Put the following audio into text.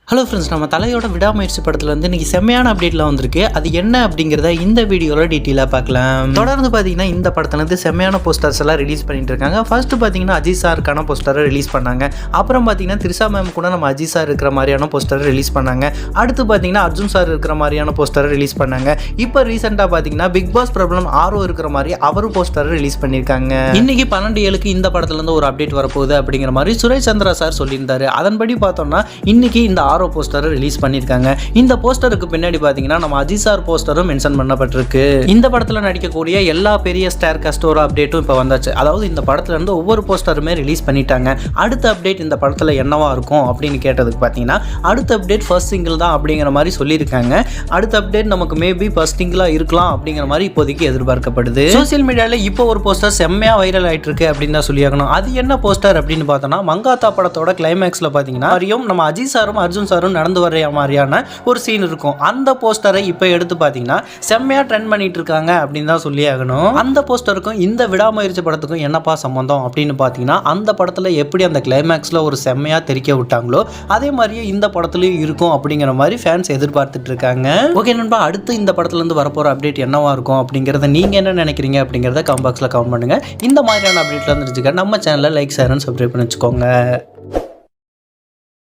Hello friends, நம்ம தலையோட விடாமுயற்சி படத்தில் வந்து இன்றைக்கி செம்மையான அப்டேட்லாம் வந்திருக்கு. அது என்ன அப்படிங்கிறத இந்த வீடியோவில் டீட்டெயிலாக பார்க்கலாம். தொடர்ந்து பார்த்தீங்கன்னா இந்த படத்துலேருந்து செம்மையான போஸ்டர்ஸ் எல்லாம் ரிலீஸ் பண்ணிட்டு இருக்காங்க. ஃபர்ஸ்ட் பார்த்தீங்கன்னா அஜித் சாருக்கான போஸ்டரை ரிலீஸ் பண்ணாங்க. அப்புறம் பார்த்தீங்கன்னா திரிஷா மேம் கூட நம்ம அஜித் சார் இருக்கிற மாதிரியான போஸ்டரை ரிலீஸ் பண்ணாங்க. அடுத்து பார்த்தீங்கன்னா அர்ஜுன் சார் இருக்கிற மாதிரியான போஸ்டரை ரிலீஸ் பண்ணாங்க. இப்போ ரீசெண்டாக பார்த்தீங்கன்னா பிக் பாஸ் பிரபலம் ஆரோ இருக்கிற மாதிரி அவரும் போஸ்டரை ரிலீஸ் பண்ணியிருக்காங்க. இன்னைக்கு 12/7 இந்த படத்துலேருந்து ஒரு அப்டேட் வரப்போகுது அப்படிங்கிற மாதிரி சுரேஷ் சந்திரா சார் சொல்லியிருந்தாரு. அதன்படி பார்த்தோம்னா இன்னைக்கு இந்த ஆரோ போஸ்டரை ரிலீஸ் பண்ணியிருக்காங்க. இந்த போஸ்டருக்கு பின்னாடி பார்த்தீங்கன்னா நம்ம அஜித் சார் போஸ்டரும் மென்ஷன் பண்ணப்பட்டிருக்கு. இந்த படத்தில் நடிக்கக்கூடிய எல்லா பெரிய ஸ்டார் காஸ்டோட அப்டேட்டும் இப்போ வந்தாச்சு. அதாவது இந்த படத்துல இருந்து ஒவ்வொரு போஸ்டருமே ரிலீஸ் பண்ணிட்டாங்க. அடுத்த அப்டேட் இந்த படத்தில் என்னவா இருக்கும் அப்படின்னு கேட்டதுக்கு பார்த்தீங்கன்னா அடுத்த அப்டேட் ஃபர்ஸ்ட் சிங்கிள் தான் அப்படிங்கிற மாதிரி சொல்லியிருக்காங்க. அடுத்த அப்டேட் நமக்கு மேபி ஃபர்ஸ்ட் சிங்கிளாக இருக்கலாம் அப்படிங்கிற மாதிரி இப்போதைக்கு எதிர்பார்க்கப்படுது. சோசியல் மீடியாவில் இப்போ ஒரு போஸ்டர் செம்மையாக வைரல் ஆகிட்டு இருக்கு அப்படின்னு தான் சொல்லியாகணும். அது என்ன போஸ்டர் அப்படின்னு பார்த்தோம்னா மங்காத்தா படத்தோட கிளைமேக்ஸில் பார்த்தீங்கன்னா நம்ம அஜித் சாரும் அர்ஜுன் சாரும் நடந்து வர மாதிரியான ஒரு சீன் இருக்கும். அந்த போஸ்டரை இப்போ எடுத்து பார்த்தீங்கன்னா செம்மையா ட்ரெண்ட் பண்ணிட்டு இருக்காங்க அப்படின்னு தான் சொல்லி ஆகணும். அந்த போஸ்டருக்கும் இந்த விடாமுயற்சி படத்துக்கும் என்னப்பா சம்பந்தம் அப்படின்னு பார்த்தீங்கன்னா அந்த படத்தில் எப்படி அந்த கிளைமேக்ஸில் ஒரு செம்மையா தெரிக்க விட்டாங்களோ அதே மாதிரியே இந்த படத்துலையும் இருக்கும் அப்படிங்கிற மாதிரி ஃபேன்ஸ் எதிர்பார்த்துட்டு இருக்காங்க. ஓகே நண்பா, அடுத்து இந்த படத்துலேருந்து வரப்போகிற அப்டேட் என்னவா இருக்கும் அப்படிங்கிறத நீங்கள் என்ன நினைக்கிறீங்க அப்படிங்கிறத கமெண்ட் பாக்ஸில் கமெண்ட் பண்ணுங்க. இந்த மாதிரியான அப்டேட்லாம் தெரிஞ்சுக்க நம்ம சேனலை லைக், ஷேர் அண்ட் சப்ஸ்கிரைப் பண்ணி வச்சுக்கோங்க.